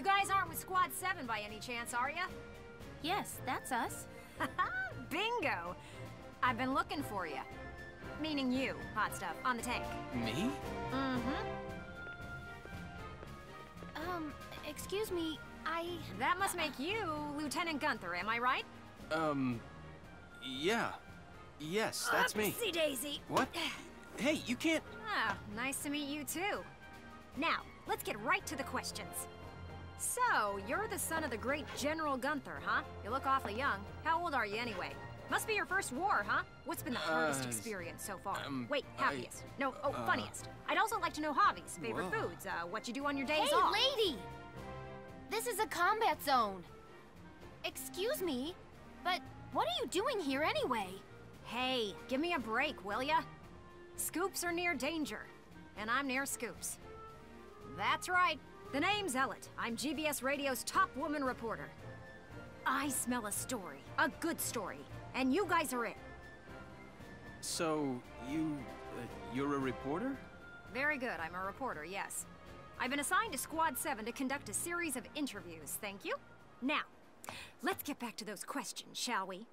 You guys aren't with Squad 7 by any chance, are ya? Yes, that's us. Bingo! I've been looking for you. Meaning you, hot stuff, on the tank. Me? Mm-hmm. Excuse me, That must make you Lieutenant Gunther, am I right? Yeah. Yes, that's me. Oopsie daisy. What? Hey, you can't... Ah, nice to meet you too. Now, let's get right to the questions. So, you're the son of the great General Gunther, huh? You look awfully young. How old are you anyway? Must be your first war, huh? What's been the hardest experience so far? Wait, happiest. Funniest. I'd also like to know hobbies, favorite foods, what you do on your days off. Hey, lady! This is a combat zone. Excuse me, but what are you doing here anyway? Hey, give me a break, will ya? Scoops are near danger, and I'm near scoops. That's right. The name's Ellet. I'm GBS Radio's top woman reporter. I smell a story, a good story, and you guys are it. So, you're a reporter? Very good, I'm a reporter, yes. I've been assigned to Squad 7 to conduct a series of interviews, thank you. Now, let's get back to those questions, shall we?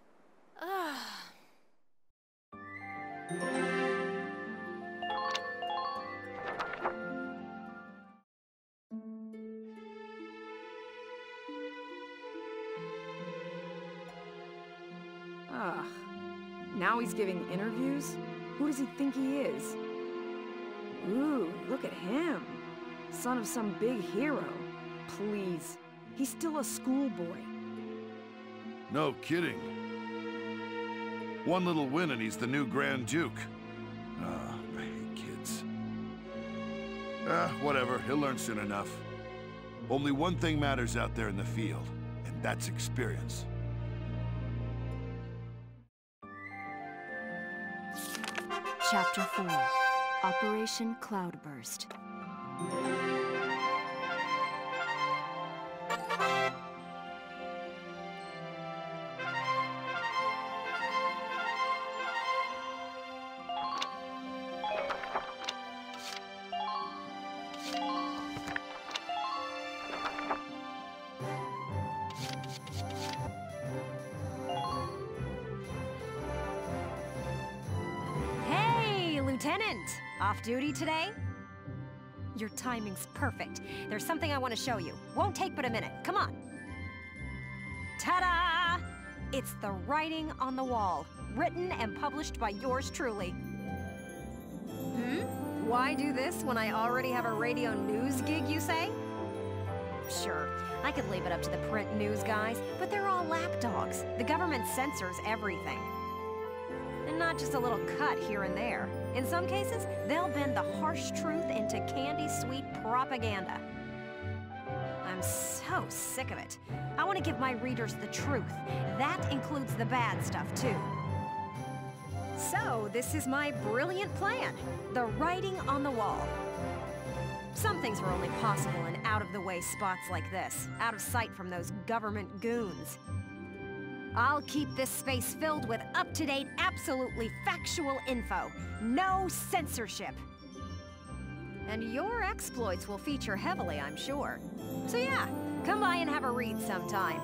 Now he's giving interviews? Who does he think he is? Ooh, look at him. Son of some big hero. Please, he's still a schoolboy. No kidding. One little win and he's the new Grand Duke. Ah, I hate kids. Whatever, he'll learn soon enough. Only one thing matters out there in the field, and that's experience. Chapter 4, Operation Cloudburst. Lieutenant! Off duty today? Your timing's perfect. There's something I want to show you. Won't take but a minute. Come on. Ta-da! It's the writing on the wall. Written and published by yours truly. Why do this when I already have a radio news gig, you say? Sure, I could leave it up to the print news guys, but they're all lapdogs. The government censors everything. And not just a little cut here and there. In some cases, they'll bend the harsh truth into candy-sweet propaganda. I'm so sick of it. I want to give my readers the truth. That includes the bad stuff, too. So, this is my brilliant plan. The writing on the wall. Some things were only possible in out-of-the-way spots like this, out of sight from those government goons. I'll keep this space filled with up-to-date, absolutely factual info. No censorship. And your exploits will feature heavily, I'm sure. So yeah, come by and have a read sometime.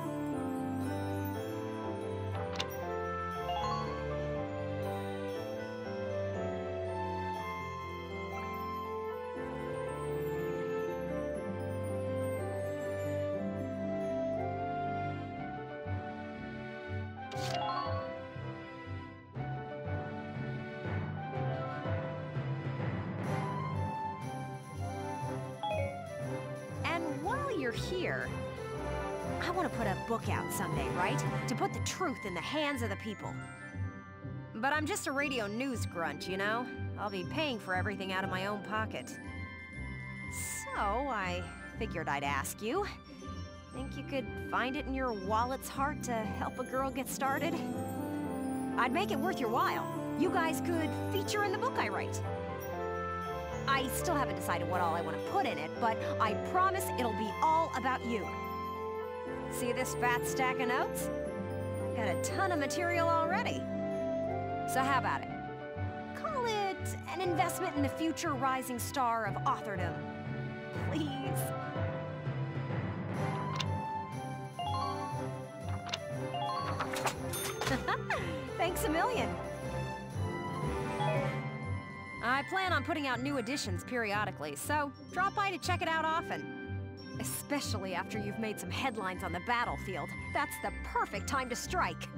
You're here, I want to put a book out someday, right? To put the truth in the hands of the people. But I'm just a radio news grunt, you know? I'll be paying for everything out of my own pocket. So, I figured I'd ask you. Think you could find it in your wallet's heart to help a girl get started? I'd make it worth your while. You guys could feature in the book I write. I still haven't decided what all I want to put in it, but I promise it'll be all about you. See this fat stack of notes? Got a ton of material already. So how about it? Call it an investment in the future rising star of authordom. Please. Thanks a million. I plan on putting out new editions periodically, so drop by to check it out often. Especially after you've made some headlines on the battlefield. That's the perfect time to strike.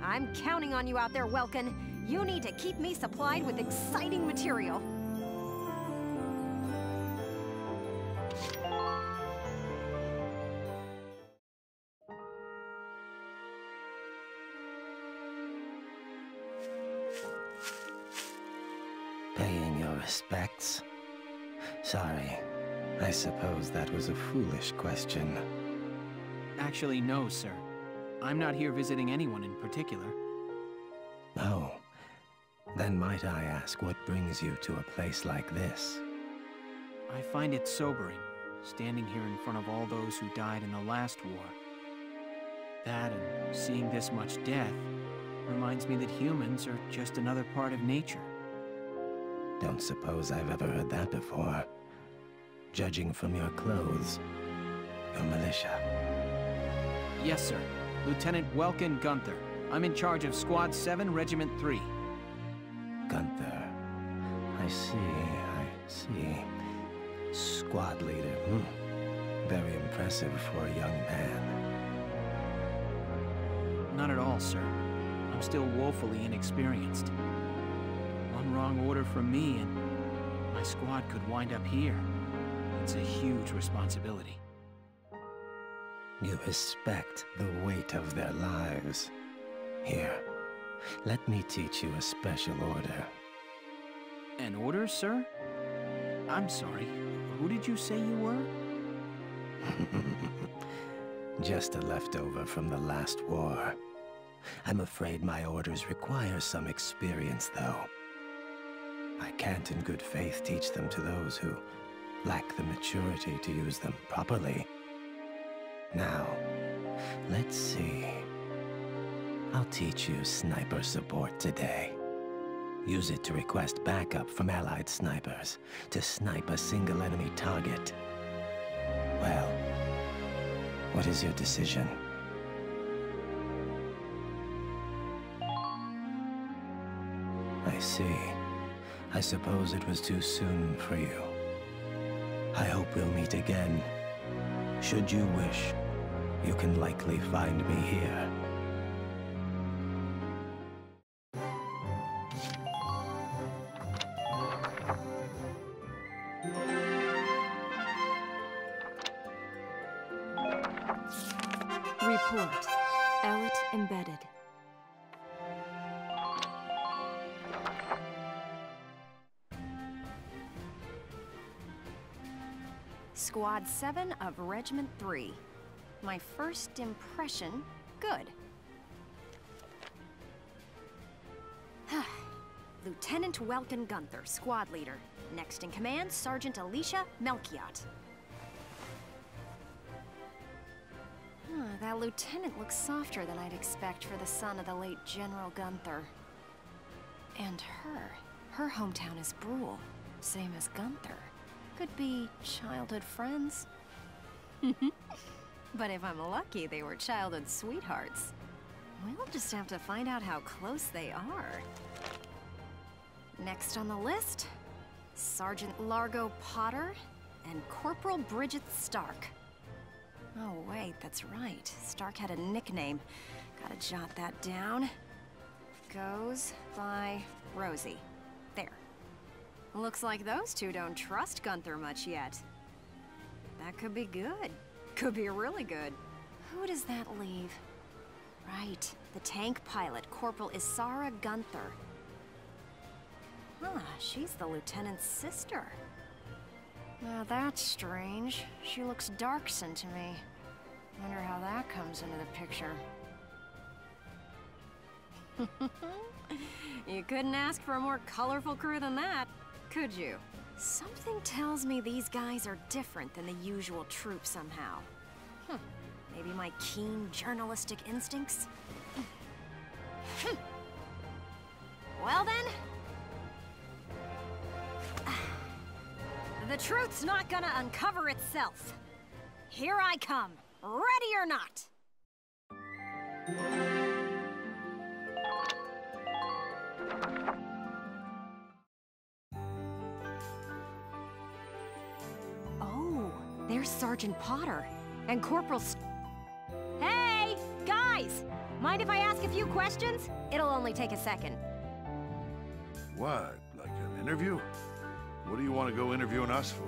I'm counting on you out there, Welkin. You need to keep me supplied with exciting material. Paying your respects? Sorry. I suppose that was a foolish question. Actually, no, sir. I'm not here visiting anyone in particular. Oh. Then might I ask what brings you to a place like this? I find it sobering, standing here in front of all those who died in the last war. That and seeing this much death reminds me that humans are just another part of nature. Don't suppose I've ever heard that before. Judging from your clothes, you're militia. Yes, sir. Lieutenant Welkin Gunther. I'm in charge of Squad 7, Regiment 3. Gunther. I see. Squad leader. Very impressive for a young man. Not at all, sir. I'm still woefully inexperienced. One wrong order from me and my squad could wind up here. It's a huge responsibility. You respect the weight of their lives. Here, let me teach you a special order. An order, sir? I'm sorry. Who did you say you were? Just a leftover from the last war. I'm afraid my orders require some experience, though. I can't in good faith teach them to those who lack the maturity to use them properly. Now, let's see. I'll teach you sniper support today. Use it to request backup from allied snipers to snipe a single enemy target. Well, what is your decision? I see. I suppose it was too soon for you. I hope we'll meet again. Should you wish, you can likely find me here. Report. Ellet embedded. Squad 7 of Regiment 3. My first impression, good. Lieutenant Welkin Gunther, squad leader. Next in command, Sergeant Alicia Melchiot. That lieutenant looks softer than I'd expect for the son of the late General Gunther. And her hometown is Brule, same as Gunther. Could be childhood friends. But if I'm lucky, they were childhood sweethearts. We'll just have to find out how close they are. Next on the list, Sergeant Largo Potter and Corporal Bridget Stark. Oh wait, that's right. Stark had a nickname. Gotta jot that down. Goes by Rosie. There. Looks like those two don't trust Gunther much yet. That could be good. Could be really good. Who does that leave? Right, the tank pilot, Corporal Isara Gunther. Huh, she's the lieutenant's sister. Now that's strange. She looks dark-skinned to me. Wonder how that comes into the picture. You couldn't ask for a more colorful crew than that, could you? Something tells me these guys are different than the usual troop somehow. Maybe my keen journalistic instincts? Well then... The truth's not gonna uncover itself. Here I come, ready or not. Oh, there's Sergeant Potter. And Corporal Hey! Guys! Mind if I ask a few questions? It'll only take a second. What? Like an interview? What do you want to go interviewing us for?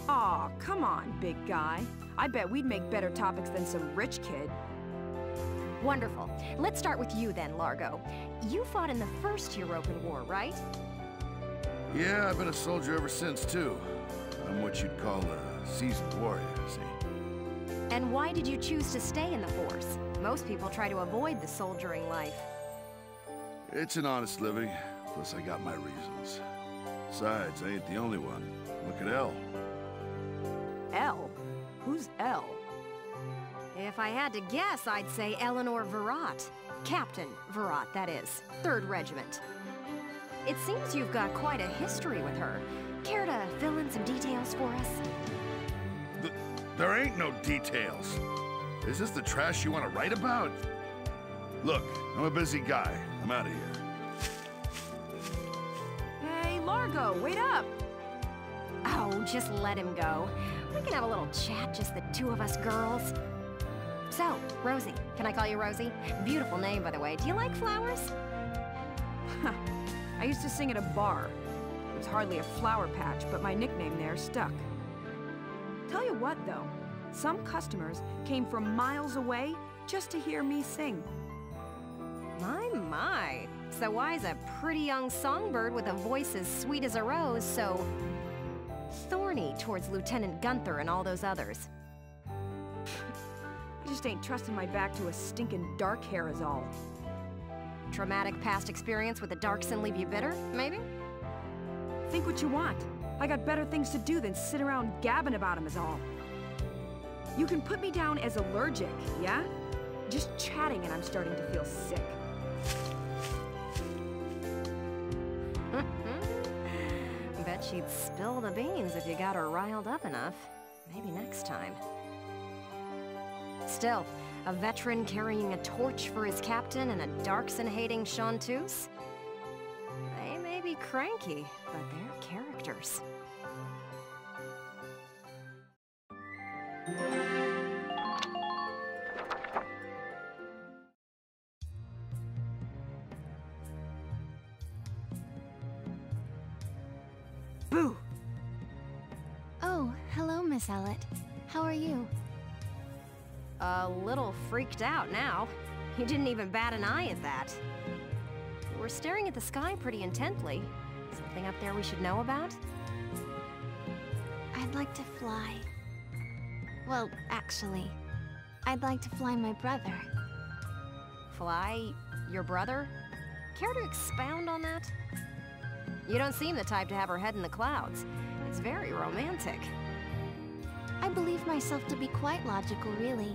Aw, come on, big guy. I bet we'd make better topics than some rich kid. Wonderful. Let's start with you then, Largo. You fought in the first European War, right? Yeah, I've been a soldier ever since, too. I'm what you'd call a seasoned warrior, see? And why did you choose to stay in the force? Most people try to avoid the soldiering life. It's an honest living, plus I got my reasons. Besides, I ain't the only one. Look at Elle. Elle? Who's Elle? If I had to guess, I'd say Eleanor Virat. Captain Virat, that is. 3rd Regiment. It seems you've got quite a history with her. Care to fill in some details for us? There ain't no details. Is this the trash you want to write about? Look, I'm a busy guy. I'm out of here. Hey, Largo, wait up! Oh, just let him go. We can have a little chat, just the two of us girls. So, Rosie. Can I call you Rosie? Beautiful name, by the way. Do you like flowers? I used to sing at a bar. It was hardly a flower patch, but my nickname there stuck. Tell you what, though. Some customers came from miles away just to hear me sing. My. So why's a pretty young songbird with a voice as sweet as a rose so thorny towards Lieutenant Gunther and all those others? I just ain't trusting my back to a stinking dark hair is all. Traumatic past experience with the Darkson leave you bitter, maybe? Think what you want. I got better things to do than sit around gabbing about him is all. You can put me down as allergic, yeah? Just chatting and I'm starting to feel sick. Bet she'd spill the beans if you got her riled up enough. Maybe next time. Still, a veteran carrying a torch for his captain and a Darkson-hating chanteuse? They may be cranky, but they're characters. Boo! Oh, hello, Miss Ellett. How are you? A little freaked out now. You didn't even bat an eye at that. We're staring at the sky pretty intently. Something up there we should know about? I'd like to fly. Well, actually, I'd like to fly my brother. Fly your brother? Care to expound on that? You don't seem the type to have her head in the clouds. It's very romantic. I believe myself to be quite logical, really.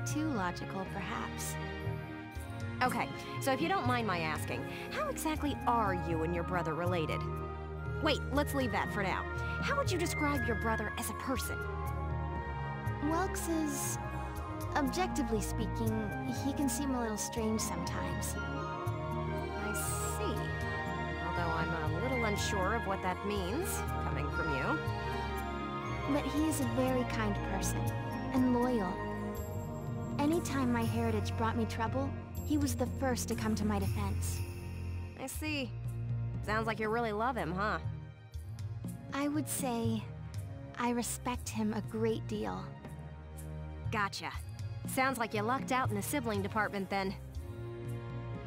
Too logical, perhaps. Okay, so if you don't mind my asking, how exactly are you and your brother related? Wait, let's leave that for now. How would you describe your brother as a person? Welks is... objectively speaking, he can seem a little strange sometimes. I see. Although I'm a little unsure of what that means, coming from you. But he is a very kind person, and loyal. Anytime my heritage brought me trouble, he was the first to come to my defense. I see. Sounds like you really love him, huh? I would say I respect him a great deal. Gotcha. Sounds like you lucked out in the sibling department then.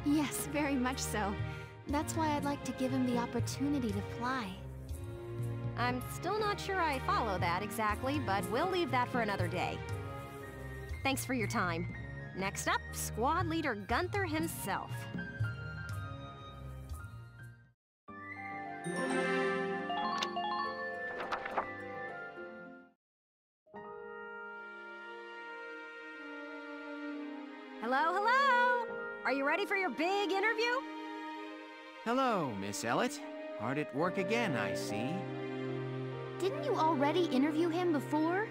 Yes, very much so. That's why I'd like to give him the opportunity to fly. I'm still not sure I follow that exactly, but we'll leave that for another day. Thanks for your time. Next up, Squad Leader Gunther himself. Hello, hello! Are you ready for your big interview? Hello, Miss Ellett. Hard at work again, I see. Didn't you already interview him before?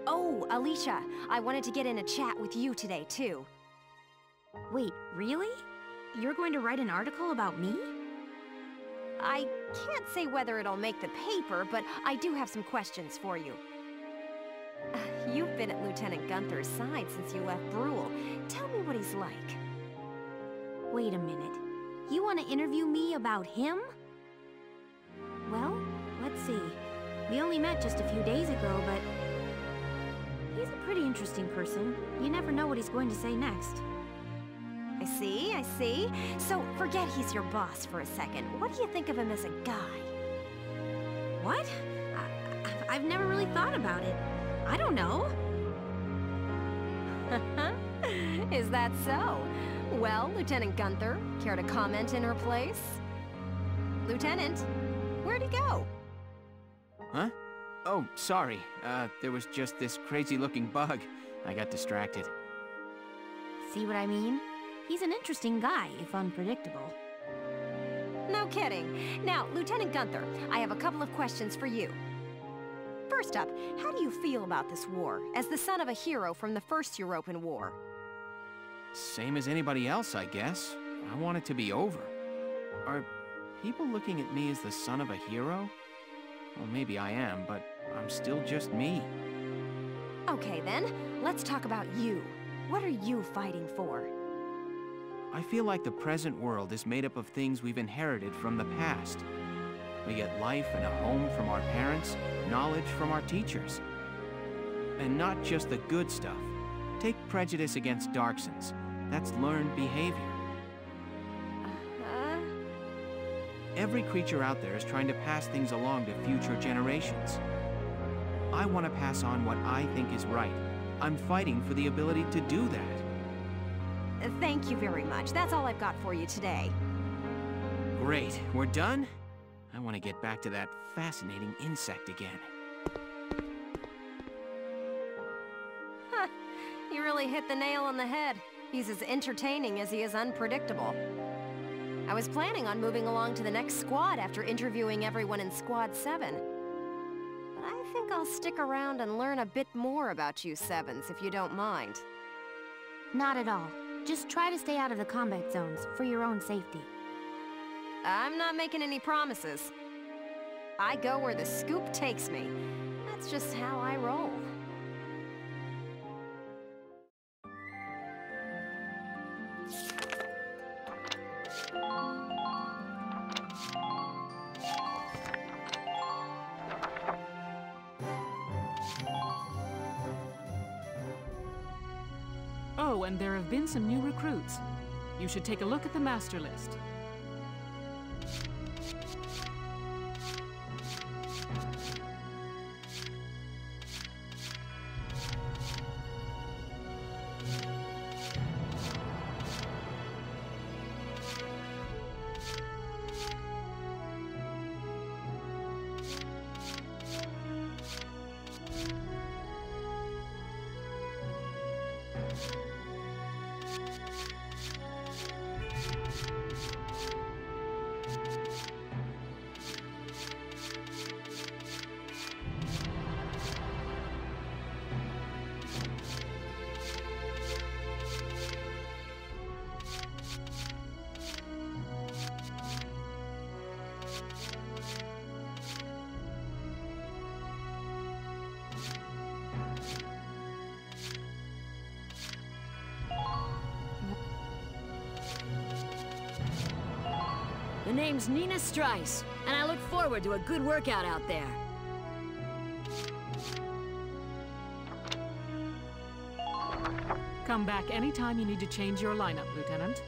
Oh, Alicia, I wanted to get in a chat with you today, too. Wait, really? You're going to write an article about me? I can't say whether it'll make the paper, but I do have some questions for you. You've been at Lieutenant Gunther's side since you left Brule. Tell me what he's like. Wait a minute. You want to interview me about him? Well, let's see. We only met just a few days ago, but he's a pretty interesting person. You never know what he's going to say next. I see. So, forget he's your boss for a second. What do you think of him as a guy? What? I've never really thought about it. I don't know. Is that so? Well, Lieutenant Gunther, care to comment in her place? Lieutenant, where'd he go? Huh? Oh, sorry. There was just this crazy-looking bug. I got distracted. See what I mean? He's an interesting guy, if unpredictable. No kidding. Now, Lieutenant Gunther, I have a couple of questions for you. First up, how do you feel about this war, as the son of a hero from the First European War? Same as anybody else, I guess. I want it to be over. Are people looking at me as the son of a hero? Well, maybe I am, but I'm still just me. Okay then, let's talk about you. What are you fighting for? I feel like the present world is made up of things we've inherited from the past. We get life and a home from our parents, knowledge from our teachers. And not just the good stuff. Take prejudice against Darksons. That's learned behavior. Every creature out there is trying to pass things along to future generations. I want to pass on what I think is right. I'm fighting for the ability to do that. Thank you very much. That's all I've got for you today. Great. We're done? I want to get back to that fascinating insect again. Huh. You really hit the nail on the head. He's as entertaining as he is unpredictable. I was planning on moving along to the next squad after interviewing everyone in Squad 7. But I think I'll stick around and learn a bit more about you Sevens, if you don't mind. Not at all. Just try to stay out of the combat zones, for your own safety. I'm not making any promises. I go where the scoop takes me. That's just how I roll. Oh, and there have been some new recruits. You should take a look at the master list. The name's Nina Strice, and I look forward to a good workout out there. Come back anytime you need to change your lineup, Lieutenant.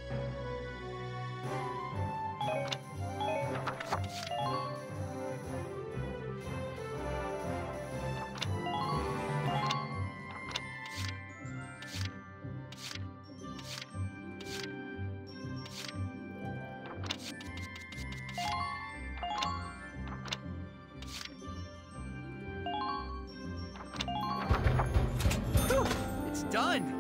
It's done!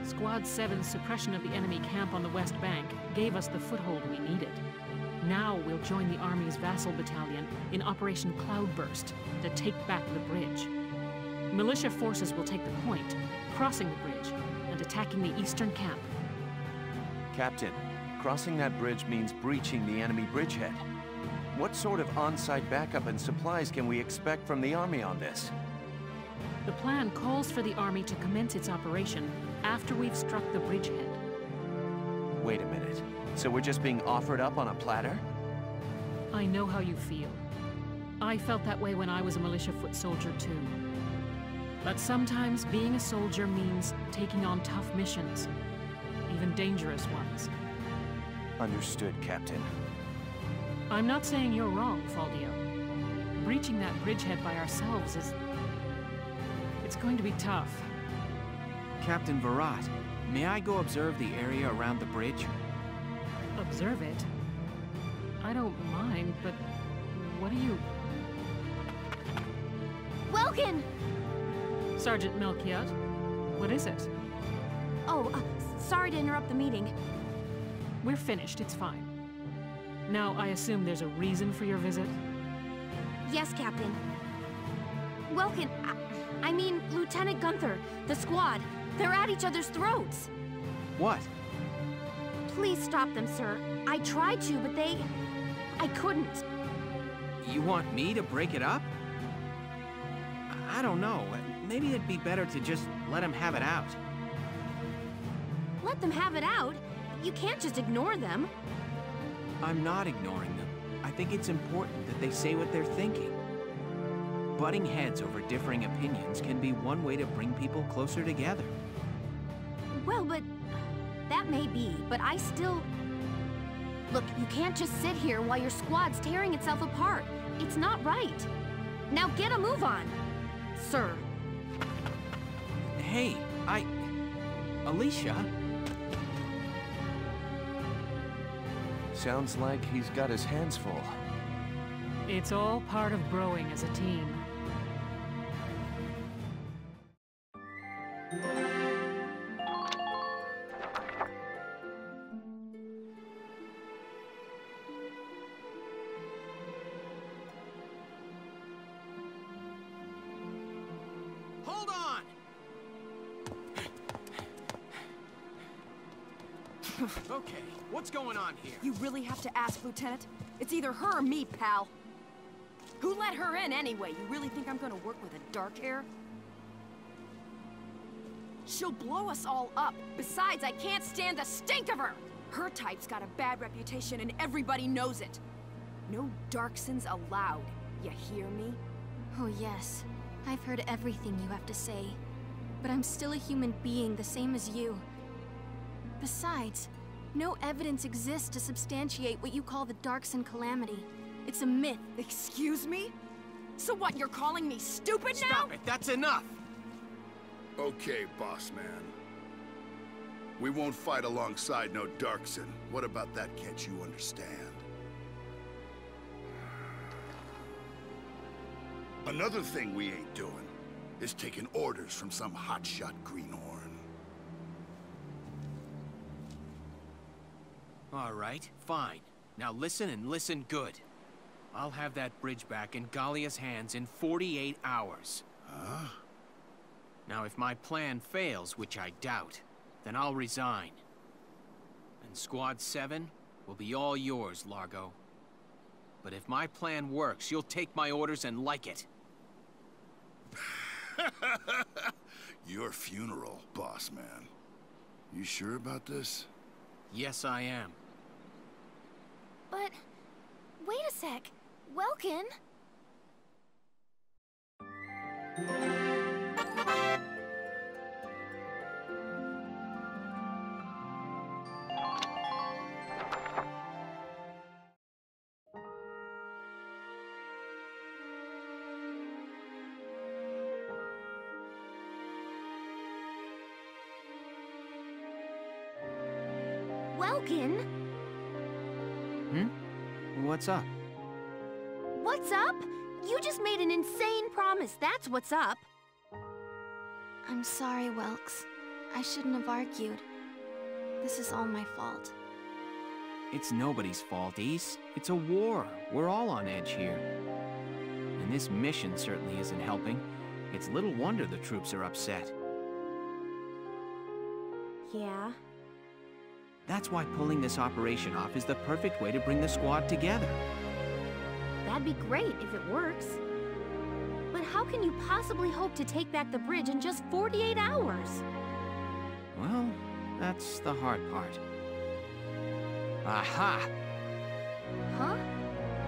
Squad 7's suppression of the enemy camp on the West Bank gave us the foothold we needed. Now we'll join the Army's vassal battalion in Operation Cloudburst to take back the bridge. Militia forces will take the point, crossing the bridge and attacking the eastern camp. Captain, crossing that bridge means breaching the enemy bridgehead. What sort of on-site backup and supplies can we expect from the Army on this? The plan calls for the Army to commence its operation after we've struck the bridgehead. Wait a minute. So we're just being offered up on a platter? I know how you feel. I felt that way when I was a militia foot soldier too. But sometimes being a soldier means taking on tough missions, even dangerous ones. Understood, Captain. I'm not saying you're wrong, Faldio. Breaching that bridgehead by ourselves is... it's going to be tough. Captain Virat, may I go observe the area around the bridge? Observe it? I don't mind, but what do you... Welkin! Sergeant Melchiot, what is it? Oh, sorry to interrupt the meeting. We're finished, it's fine. Now, I assume there's a reason for your visit? Yes, Captain. Welkin, I mean, Lieutenant Gunther, the squad, they're at each other's throats. What? Please stop them, sir. I tried to, but I couldn't. You want me to break it up? I don't know. Maybe it'd be better to just let him have it out. Let them have it out? You can't just ignore them. I'm not ignoring them. I think it's important that they say what they're thinking. Butting heads over differing opinions can be one way to bring people closer together. Well, but... that may be, but I still... Look, you can't just sit here while your squad's tearing itself apart. It's not right. Now get a move on, sir. Hey, Alicia? Sounds like he's got his hands full. It's all part of growing as a team. Hold on! Okay, what's going on here? You really have to ask, Lieutenant? It's either her or me, pal. Who let her in anyway? You really think I'm gonna work with a dark hair? She'll blow us all up. Besides, I can't stand the stink of her! Her type's got a bad reputation and everybody knows it. No Darksons allowed. You hear me? Oh yes, I've heard everything you have to say. But I'm still a human being the same as you. Besides, no evidence exists to substantiate what you call the Darkson calamity. It's a myth. Excuse me? So what, you're calling me stupid now? Stop it, that's enough! Okay, boss man. We won't fight alongside no Darkson. What about that can't you understand? Another thing we ain't doing is taking orders from some hotshot greenhorn. All right, fine. Now listen and listen good. I'll have that bridge back in Gallia's hands in 48 hours. Huh? Now, if my plan fails, which I doubt, then I'll resign. And Squad 7 will be all yours, Largo. But if my plan works, you'll take my orders and like it. Your funeral, boss man. You sure about this? Yes, I am. But... wait a sec. Welkin? Welkin? What's up? What's up? You just made an insane promise, that's what's up. I'm sorry, Welks. I shouldn't have argued. This is all my fault. It's nobody's fault, Ace. It's a war. We're all on edge here. And this mission certainly isn't helping. It's little wonder the troops are upset. Yeah? That's why pulling this operation off is the perfect way to bring the squad together. That'd be great if it works. But how can you possibly hope to take back the bridge in just 48 hours? Well, that's the hard part. Aha! Huh?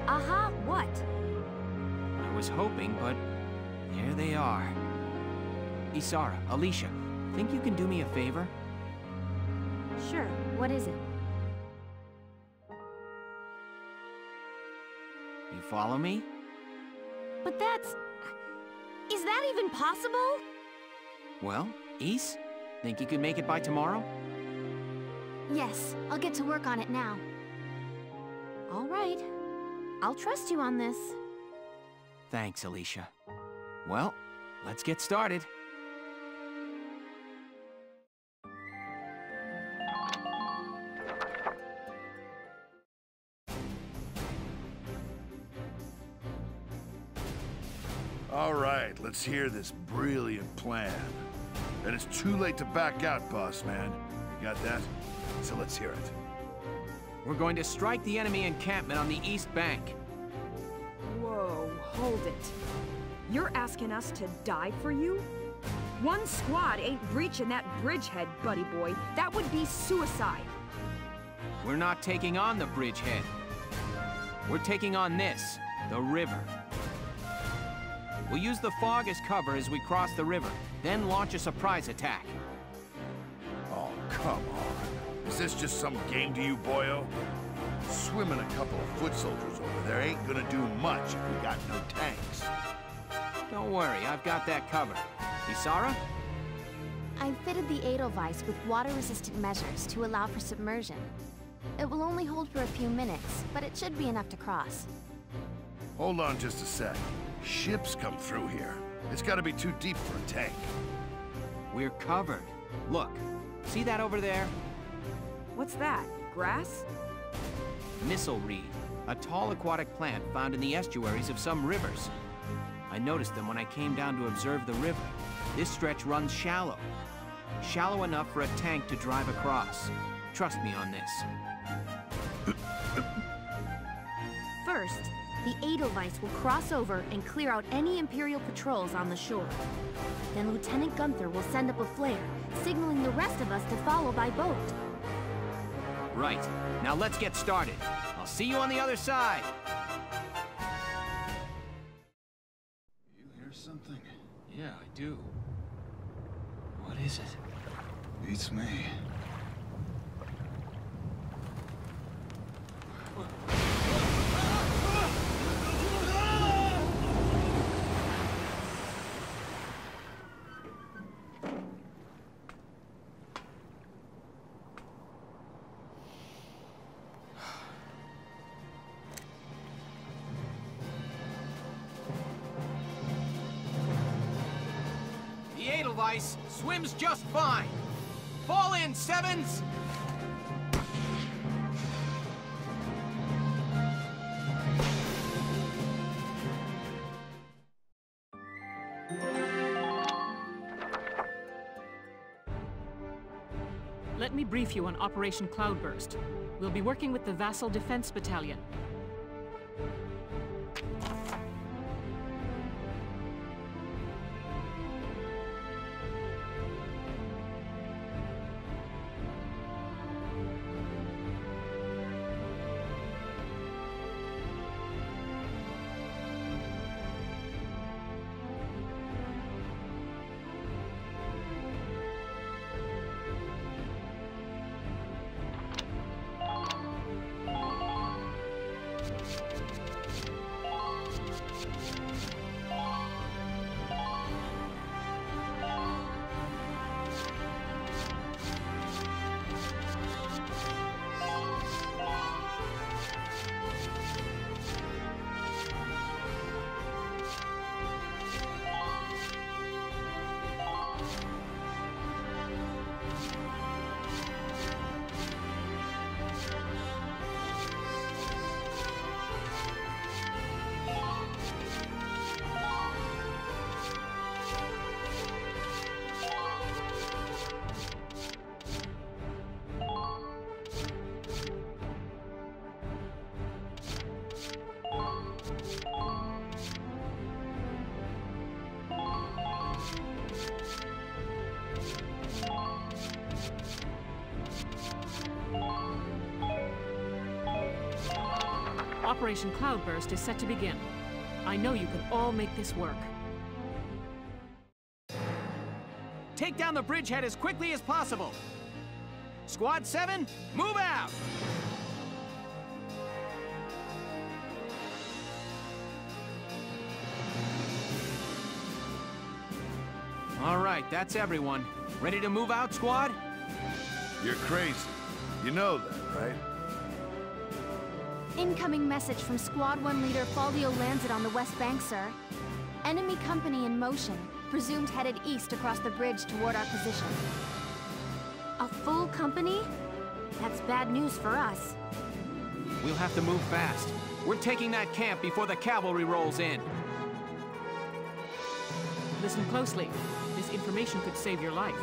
Aha, what? I was hoping, but there they are. Isara, Alicia, think you can do me a favor? Sure, what is it? You follow me? But that's... Is that even possible? Well, Ace, think you could make it by tomorrow? Yes, I'll get to work on it now. All right. I'll trust you on this. Thanks, Alicia. Well, let's get started. All right, let's hear this brilliant plan. And it's too late to back out, boss man. You got that? So let's hear it. We're going to strike the enemy encampment on the east bank. Whoa, hold it. You're asking us to die for you? One squad ain't breaching that bridgehead, buddy boy. That would be suicide. We're not taking on the bridgehead. We're taking on this, the river. We'll use the fog as cover as we cross the river, then launch a surprise attack. Oh, come on. Is this just some game to you, boyo? Swimming a couple of foot soldiers over there ain't gonna do much if we got no tanks. Don't worry, I've got that covered. Isara? I've fitted the Edelweiss with water-resistant measures to allow for submersion. It will only hold for a few minutes, but it should be enough to cross. Hold on just a sec. Ships come through here. It's gotta be too deep for a tank. We're covered. Look, see that over there? What's that? Grass? Missile reed, a tall aquatic plant found in the estuaries of some rivers. I noticed them when I came down to observe the river. This stretch runs shallow. Shallow enough for a tank to drive across. Trust me on this. First, the Edelweiss will cross over and clear out any Imperial patrols on the shore. Then Lieutenant Gunther will send up a flare, signaling the rest of us to follow by boat. Right. Now let's get started. I'll see you on the other side. You hear something? Yeah, I do. What is it? Beats me. The Edelweiss swims just fine. Fall in, Sevens! Let me brief you on Operation Cloudburst. We'll be working with the Vassal Defense Battalion. Operation Cloudburst is set to begin. I know you can all make this work. Take down the bridgehead as quickly as possible. Squad 7, move out! All right, that's everyone. Ready to move out, squad? You're crazy. You know that, right? Incoming message from Squad 1 leader Faldio Lancet on the West Bank, sir. Enemy company in motion, presumed headed east across the bridge toward our position. A full company? That's bad news for us. We'll have to move fast. We're taking that camp before the cavalry rolls in. Listen closely. This information could save your life.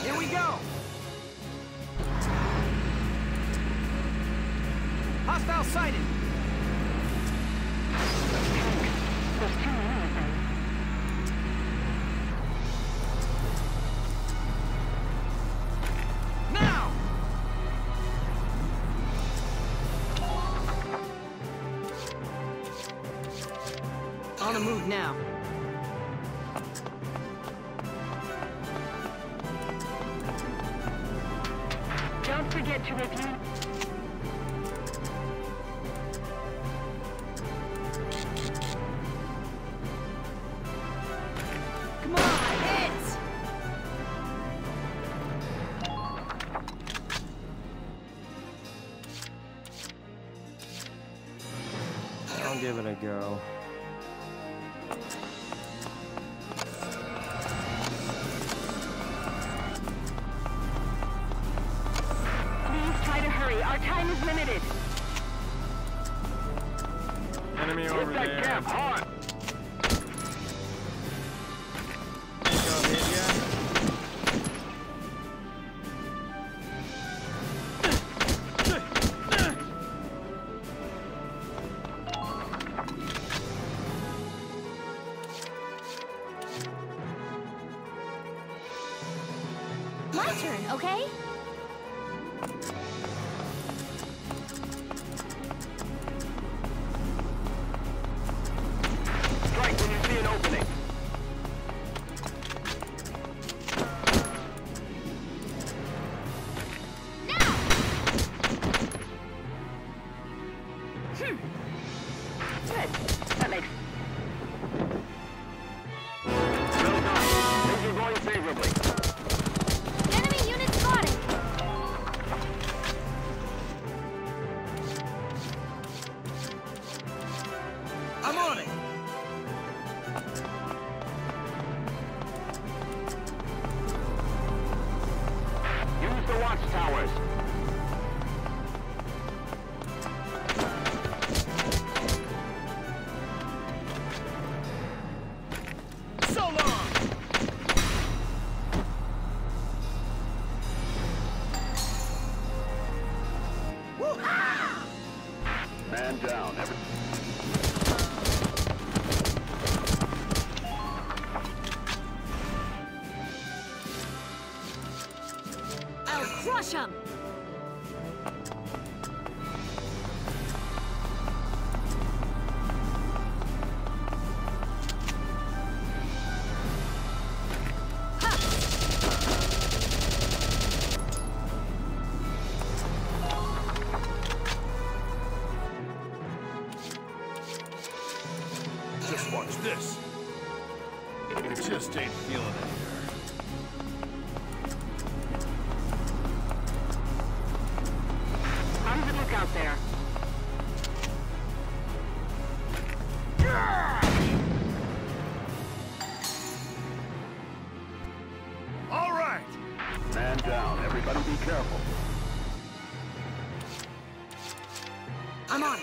Here we go! Hostile sighted! Now! On the move now. Don't forget to review. Come on, hit! I'll give it a go. Our time is limited. Enemy over there. Hit that camp hard. My turn, okay? Strike when you see an opening. Good. That makes... Well done. Things are going favorably. Enemy unit spotted! I'm on it! Use the watchtowers. So long! Man down. I'll crush him! Just watch this. It just ain't feeling it here. How does it look out there? careful. I'm on it.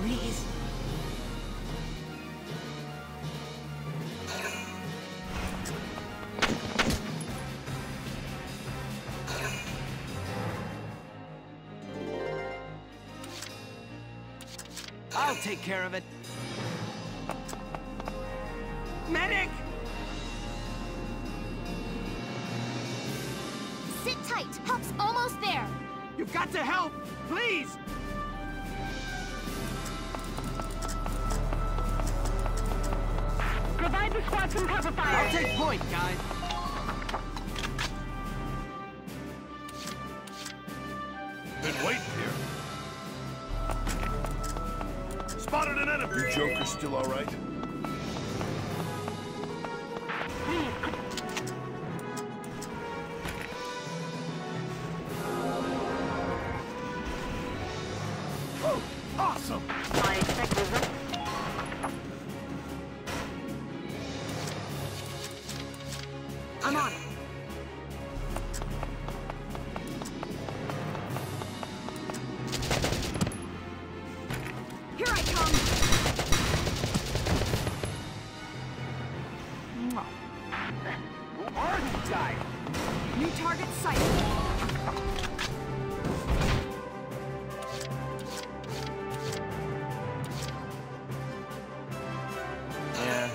Please. I'll take care of it. Medic! Sit tight. Help's almost there. You've got to help! Please! Provide the squad some cover fire. I'll take point, guys. Been waiting here. Spotted an enemy. You Joker still all right? Oh, awesome! I expect result. I'm on it. Here I come! Who are these guys? New target sighted. Yeah,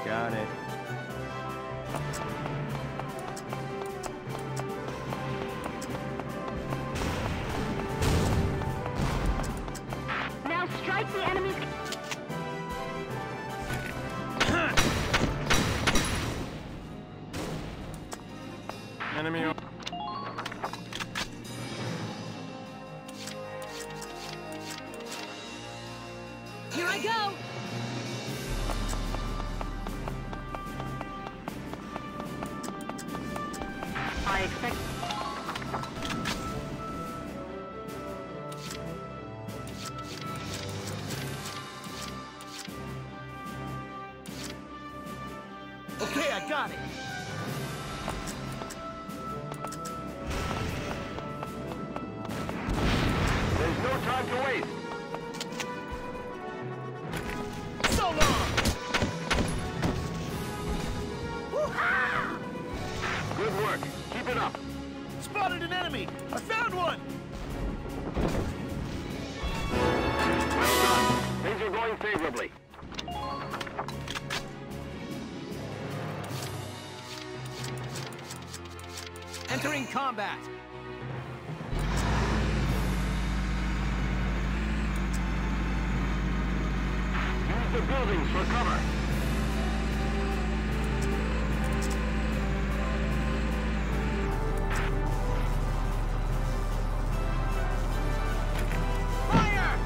got it. Now strike the enemy's... Enemy. Here I go! I expect... Okay, I got it. There's no time to waste. So long! Good work. Keep it up. Spotted an enemy! I found one! Well done. Things are going favorably. Entering combat. Use the buildings for cover. Fire!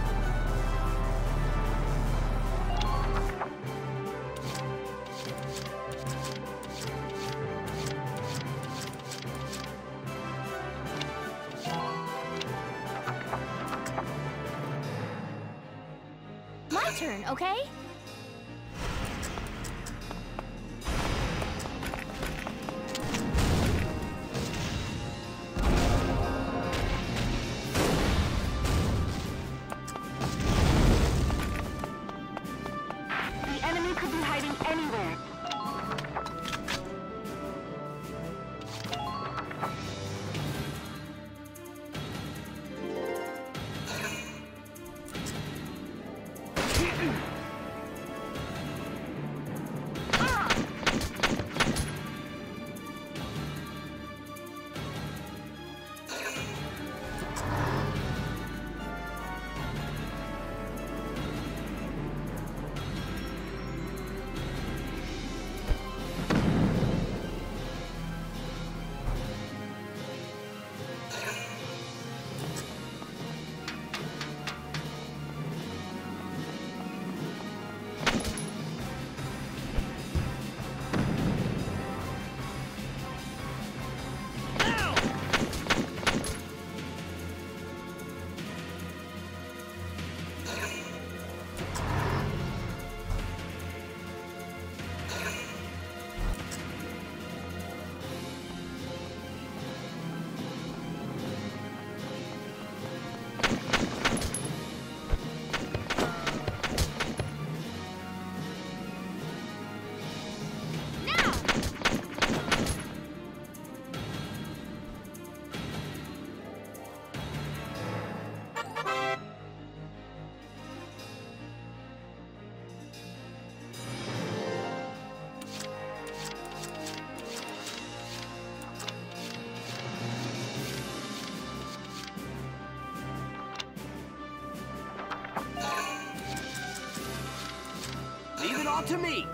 My turn, okay? The enemy could be hiding anywhere. it all to me!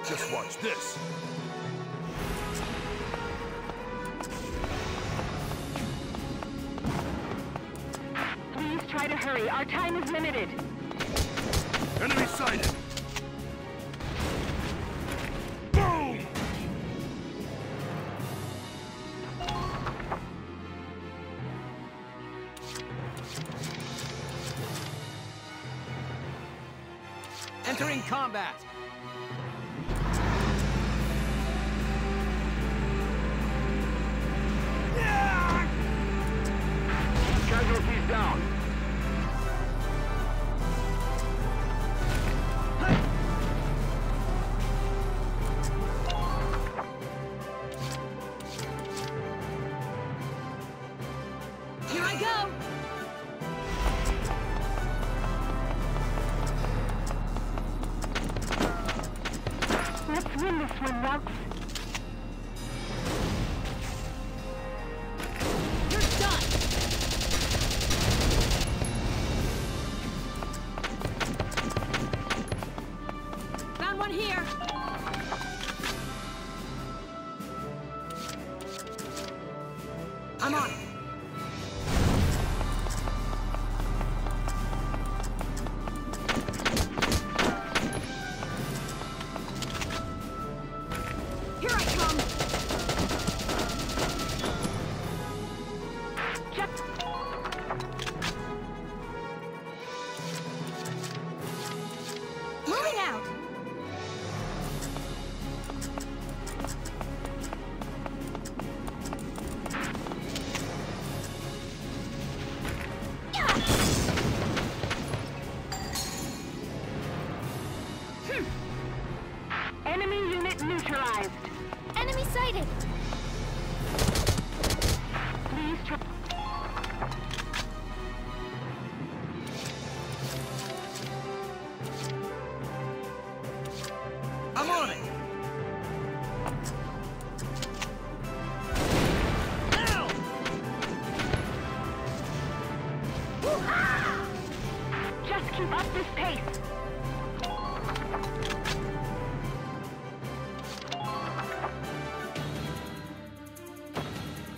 Just watch this. Please try to hurry. Our time is limited. Enemy sighted. Boom! Entering combat! Casualties down. Here I go! Let's win this one, Valks. You're done! Found one here! I'm on it. Here I come! Moving out! Enemy unit neutralized. Enemy sighted! Please try. I'm on it! Now! Just keep up this pace.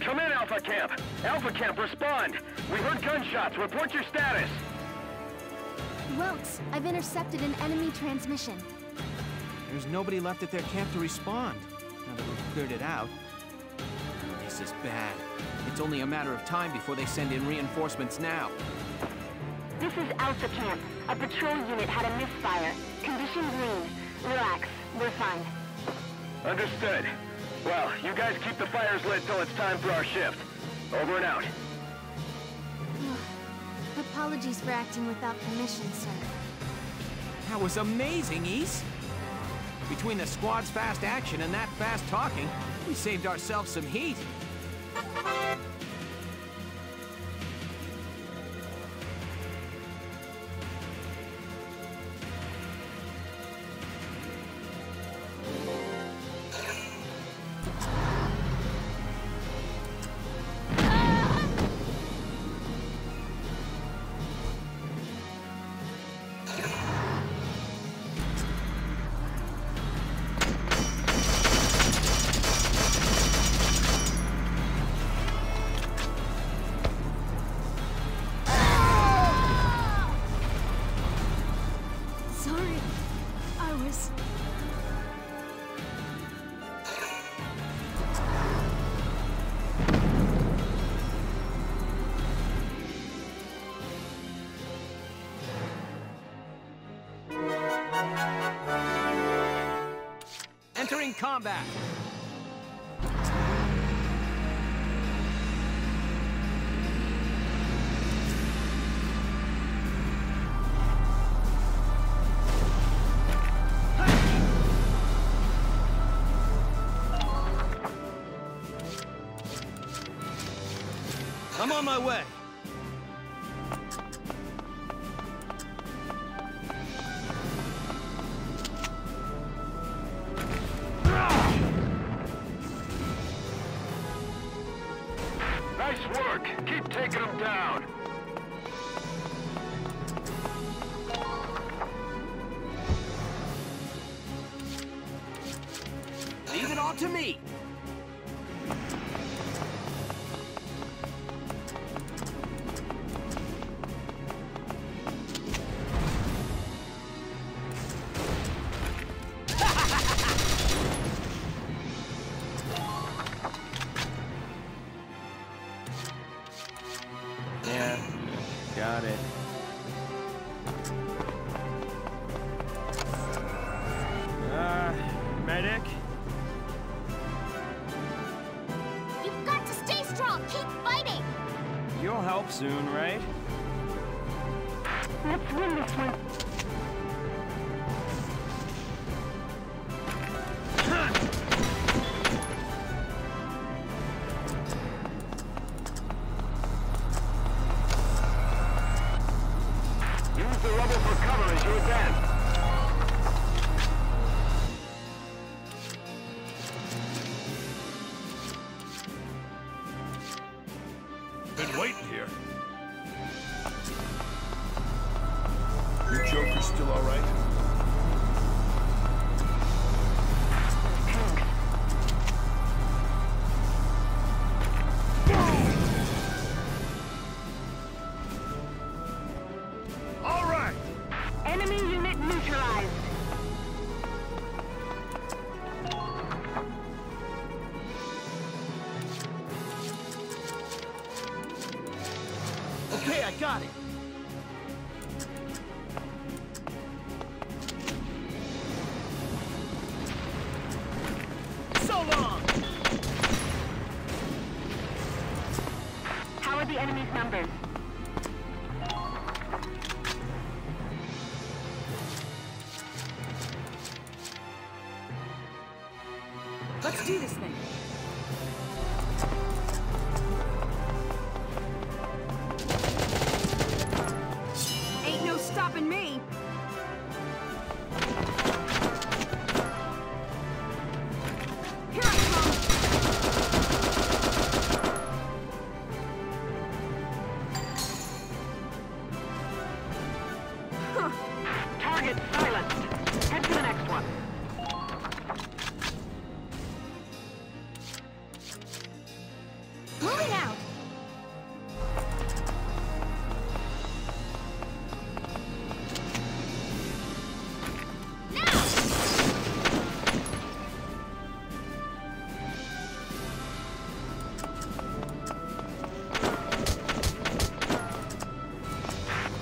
Come in, Alpha Camp. Alpha Camp, respond. We heard gunshots. Report your status. Wilkes, I've intercepted an enemy transmission. There's nobody left at their camp to respond. Now that we've cleared it out. This is bad. It's only a matter of time before they send in reinforcements now. This is Alpha Camp. A patrol unit had a misfire. Condition green. Relax. We're fine. Understood. Well, you guys keep the fires lit till it's time for our shift. Over and out. Apologies for acting without permission, sir. That was amazing, East. Between the squad's fast action and that fast talking, we saved ourselves some heat. Entering combat! I'm on my way! taking them down. Leave it all to me. Yeah, got it. Medic? You've got to stay strong! Keep fighting! You'll help soon, right? Let's win this one. Use the rubble for cover as you advance. Been waiting here. Your Joker's still all right? All right. Enemy unit neutralized. Okay, I got it. So long! How are the enemy's numbers? Let's do this thing. Ain't no stopping me. Here I come. Huh. Target silenced. Head to the next one. Moving out!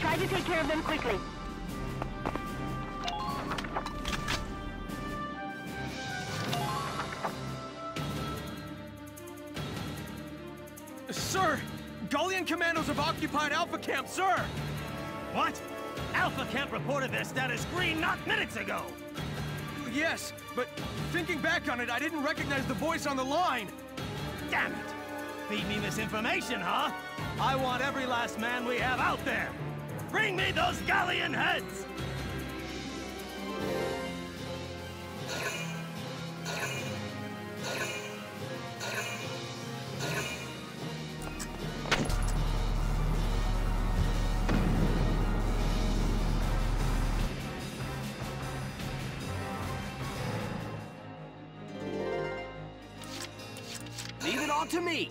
Try to take care of them quickly. Sir! Gullian commandos have occupied Alpha Camp, sir! What? Alpha Camp reported their status green not minutes ago! Yes, but thinking back on it, I didn't recognize the voice on the line! Damn it! Feed me misinformation, huh? I want every last man we have out there! Bring me those galleon heads! Leave it all to me!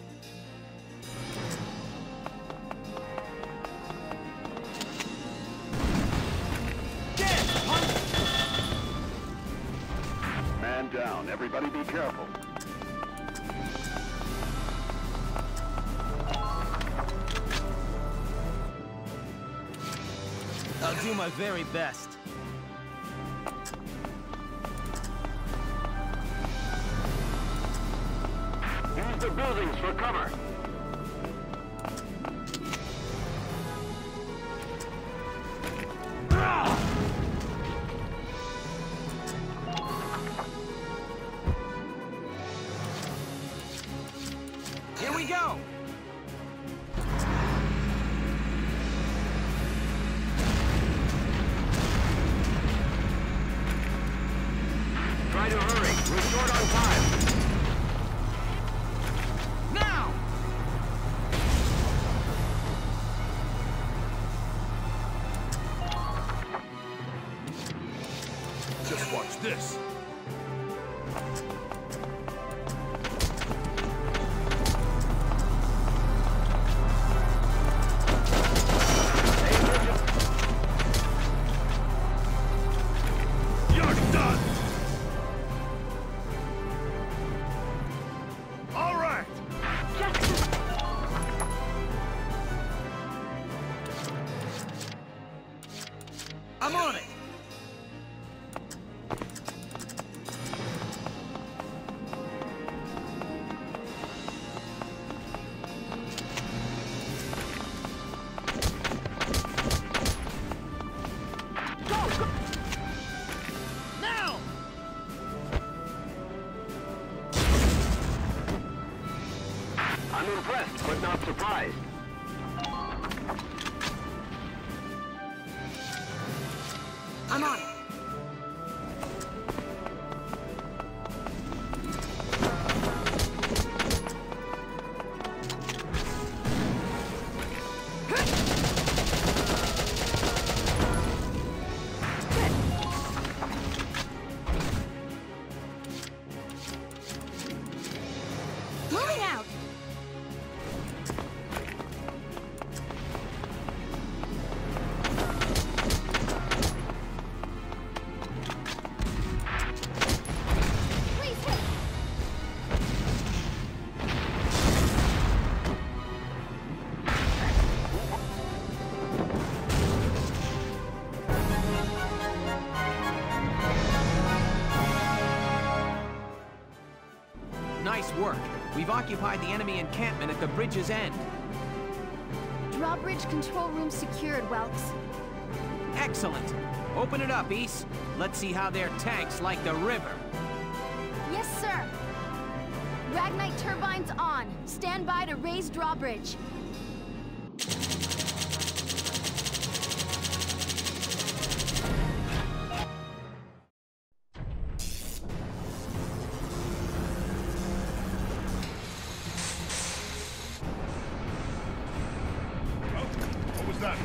Man down. Everybody be careful. I'll do my very best. Use the buildings for cover. Here we go! Try to hurry. We're short on time. Now! this? I'm on it! Go! Now! I'm impressed, but not surprised. I'm on it. Moving out! Nice work. We've occupied the enemy encampment at the bridge's end. Drawbridge control room secured, Welks. Excellent. Open it up, East. Let's see how their tanks like the river. Yes, sir. Ragnite turbines on. Stand by to raise drawbridge. What was that?